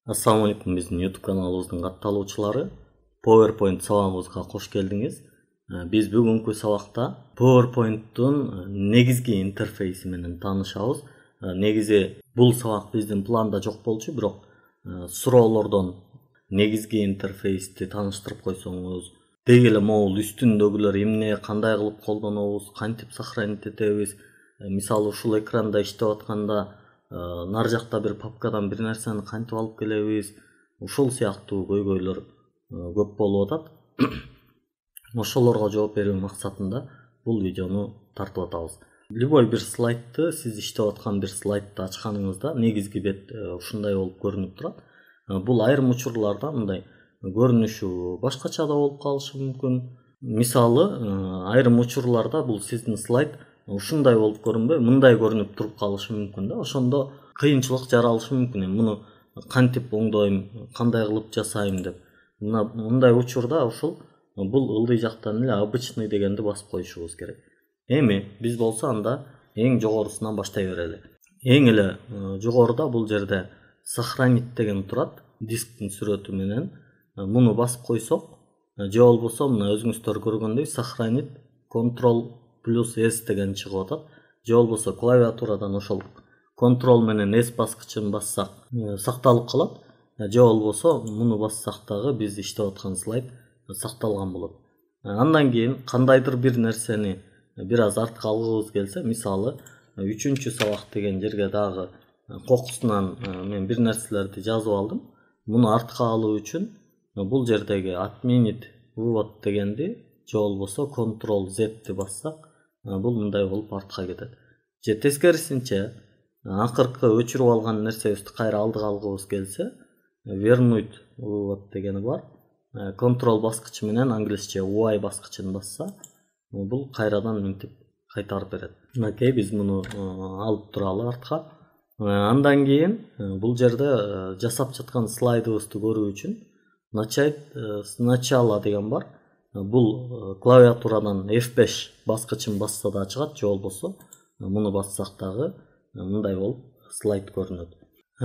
Assalamu alaikum, биздин YouTube каналыбыздын катталуучулары. PowerPoint сабагыбызга кош келдиңиз. Биз бүгүнкү сабакта PowerPoint'тун негизги интерфейси менен таанышабыз. Негизи бул сабак биздин планда жок болчу, бирок суроолордон негизги интерфейсти тааныштырып койсоңуз, деги эле могул үстүндөгүлөр эмне, кандай кылып колдонобуз, кантип сохранить этебиз, мисалы ушул экранда иштеп атканда нар жакта бир папкадан бир нерсени кантип алып келебиз, ушул сыяктуу көйгөйлөр көп болуп атат. Ошолорго жооп берүү максатында бул видеону тартып атабыз. Любой бир слайдты, сиз иштеп аткан бир слайдты ачканыңызда негизги бет ушундай болуп көрүнүп турат. Бул айрым учурларда мындай көрүнүшү башкача да болуп калышы мүмкүн. Мисалы, айрым учурларда бул сиздин слайд ушундай болуп көрүнбөй, мындай көрүнүп туруп калышы мүмкүн да. Ошондо кыйынчылык жаралышы мүмкүн. Муну кантип оңдойм, кандай кылып жасайм деп. Мындай учурда ушул бул ылдый жактан эле обычный дегенди басып коюшубуз керек. Эми биз болсо анда эң жогорусунан баштай берели. Эң эле жогоруда бул жерде сохранить деген турат, дисктин сүрөтү менен. Муну басып койсок, же болбосо мына өзүңүздөр көргөндөй сохранить Ctrl+S деген чыгып атат. Же болбосо клавиатурадан ошол Ctrl менен S баскычын бассак сакталып калат. Же болбосо муну бассак дагы биз иштеп аткан слайд сакталган болот. Андан кийин кандайдыр бир нерсени бир аз артка алгыбыз келсе, мисалы 3-чү сабак деген жерге дагы кокусунан мен бир нерселерди жазып алдым. Муну артка алуу үчүн бул жердеги отменить вывод дегенди же болбосо Ctrl+Z бассак, бул мындай болуп артка кетет. Же тескерисинче, акыркы өчүрүп алган нерсебизди кайра алдыга алгыбыз келсе, вернуть вывод дегени бар. Ctrl баскычы менен англисче Y баскычын басса, бул кайрадан мынтип кайтарып берет. Мынакей биз муну алып туралы артка. Андан кийин бул жерде жасап жаткан слайдыбызды көрүү үчүн начать сначала деген бар. Бул клавиатурадан F5 баскычын басса да чыгат, же болбосо муну бассак дагы мындай болуп слайд көрүнөт.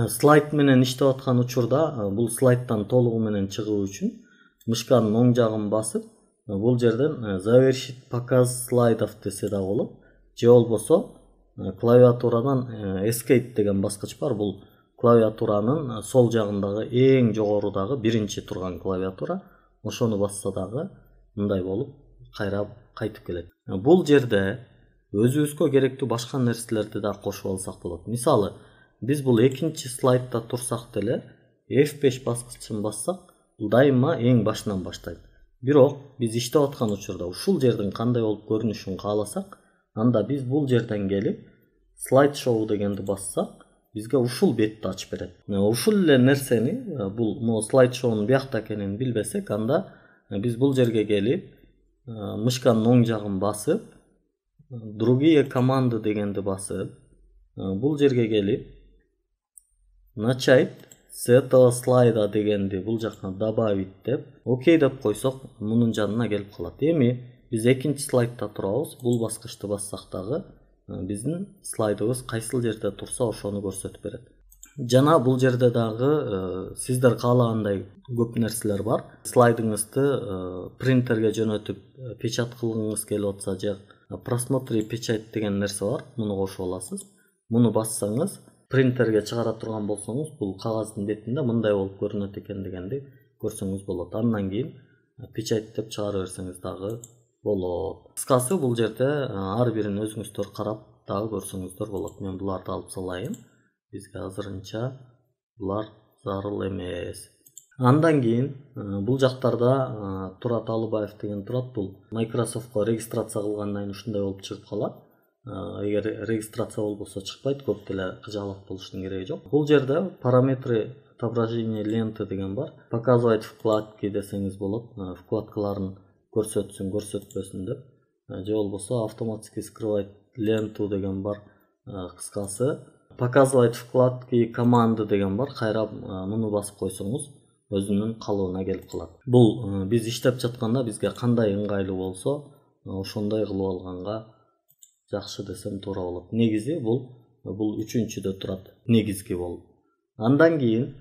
Слайд менен иштеп аткан учурда бул слайдтан толугу менен чыгуу үчүн мышканын оң жагын басып, бул жерден завершить показ слайдов десе да болот. Же болбосо клавиатурадан Escape деген баскыч бар. Бул клавиатуранын сол жагындагы эң жогорудагы биринчи турган клавиатура. Ошону басса дагы мындай болуп кайра кайтып келет. Бул жерде өзүбүзгө керектүү башка нерселерди да кошуп алсак болот. Мисалы, биз бул экинчи слайдда турсак деле F5 баскычын бассак, бул дайыма эң башынан баштайт. Бирок биз иштеп аткан учурда ушул жердин кандай болуп көрүнүшүн кааласак, анда биз бул жерден келип слайд шоу дегенди бассак, бизге ушул бетти ачып берет. Ушул эле нерсени, бул слайд шоунун биякта экенин билбесек, анда биз бул жерге келип, мышканын оң жагын басып, другие команды дегенди басып, бул жерге келип, начать с этого слайда дегенди бул жакка добавить деп, окей деп койсок, мунун жанына келип калат. Эми биз экинчи слайдда турабыз, бул баскычты бассак дагы биздин слайдыбыз кайсыл жерде турса ошону көрсөтүп берет. Жана бул жерде дагы сиздер каалагандай көп нерселер бар. Слайдыңызды принтерге жөнөтүп печать кылгыңыз келип атса, же просмотри печать деген нерсе бар, муну кошуп аласыз. Муну бассаңыз, принтерге чыгара турган болсоңуз, бул кагаздын бетинде мындай болуп көрүнөт экен дегенди көрсөңүз болот. Андан кийин печать деп чыгара берсеңиз дагы болот. Кыскасы, бул жерде ар бирин өзүңүздөр карап дагы көрсөңүздөр болот. Мен буларды алып салайын. Бизге азырынча булар зарыл эмес. Андан кийин бул жактарда Турат Алыбаев деген турат. Бул Microsoft'ко регистрация кылгандан кийин ушундай болуп чыгып калат. Эгер регистрация болбосо чыкпайт, көп деле кыжаалак болуштун кереги жок. Бул жерде параметры отображения ленты деген бар. Показывать вкладки десеңиз болот. Вкладкаларын көрсөтсүн, көрсөтпөсүн деп. Же болбосо автоматически скрывать ленту деген бар. Кыскасы, показывать вкладки команды деген бар. Кайра муну басып койсоңуз, өзүнүн калыбына келип калат. Бул биз иштеп жатканда бизге кандай ыңгайлуу болсо, ошондой кылып алганга жакшы десем туура болот. Негизи бул 3-чүдө турат, негизги болуп. Андан кийин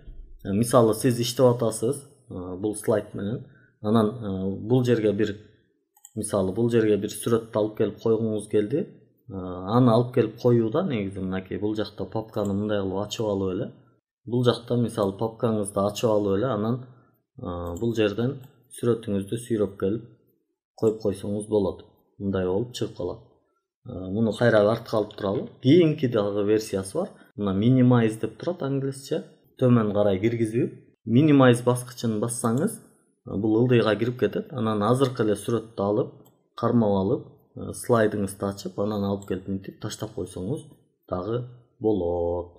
Мисалы сиз иштеп атасыз бул слайд менен. Анан бул жерге бир сүрөттү алып келип койгуңуз келди. Аны алып келип коюуда негизи мынакей бул жакта папканы мындай кылып ачып алып эле. Бул жакта мисалы папкаңызды ачып алып эле анан бул жерден сүрөтүңүздү сүйрөп келип коюп койсоңуз болот. Мындай болуп чыгып калат. Муну кайра артка алып туралы. Кийинки дагы версиясы бар. Мына minimize деп турат англисче. Төмөн карай киргизүү. Minimize баскычын бассаңыз, бул ылдыйга кирип кетет. Анан азыркы эле сүрөттү алып, кармап алып, слайдыңызды ачып, анан алып келип мынтип таштап койсоңуз дагы болот.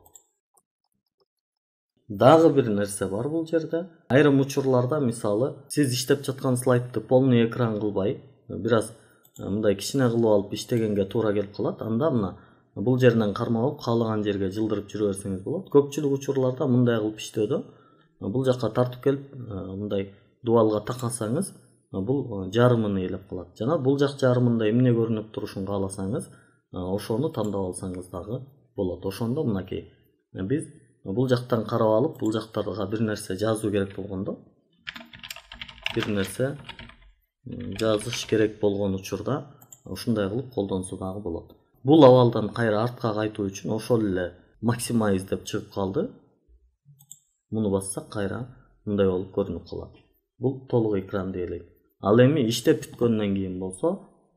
Дагы бир нерсе бар бул жерде. Айрым учурларда мисалы сиз иштеп жаткан слайдты полный экран кылбай, бир аз мындай кичине кылып алып иштегенге туура келип калат. Анда мына бул жерден кармап алып каалаган жерге жылдырып жүрө берсеңиз болот. Көпчүлүк учурларда мындай кылып иштөөдө бул жакка тартып келип мындай дубалга такасаңыз, бул жарымын ээлеп калат. Жана бул жак жарымында эмне көрүнүп турушун кааласаңыз, ошону тандап алсаңыз дагы болот. Ошондо мынакей биз бул жактан карап алып, бул жактарга бир нерсе жазуу керек болгондо, бир нерсе жазыш керек болгон учурда ушундай кылып колдонсо дагы болот. Бул абалдан кайра артка кайтуу үчүн ошол эле maximize деп чыгып калды. Муну бассак кайра мындай болуп көрүнүп калат. Бул толук экран дийлейт. Ал эми иштеп бүткөндөн кийин болсо,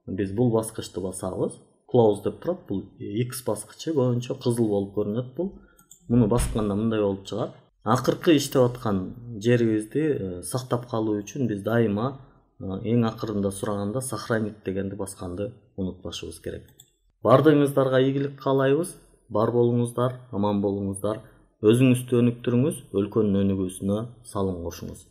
биз бул баскычты басабыз. Close деп турат. Бул X баскычы көбүнчө кызыл болуп көрүнөт бул. Муну басканда мындай болуп чыгат. Акыркы иштеп аткан жерибизди сактап калуу үчүн биз дайыма эң акырында сураганда сохранить дегенди басканды унутпашыбыз керек. Бардыгыңыздарга ийгилик каалайбыз. Бар болуңуздар, аман болуңуздар. Өзүңүздү өнүктүрүңүз, өлкөнүн өнүгүүсүнө салым кошуңуз.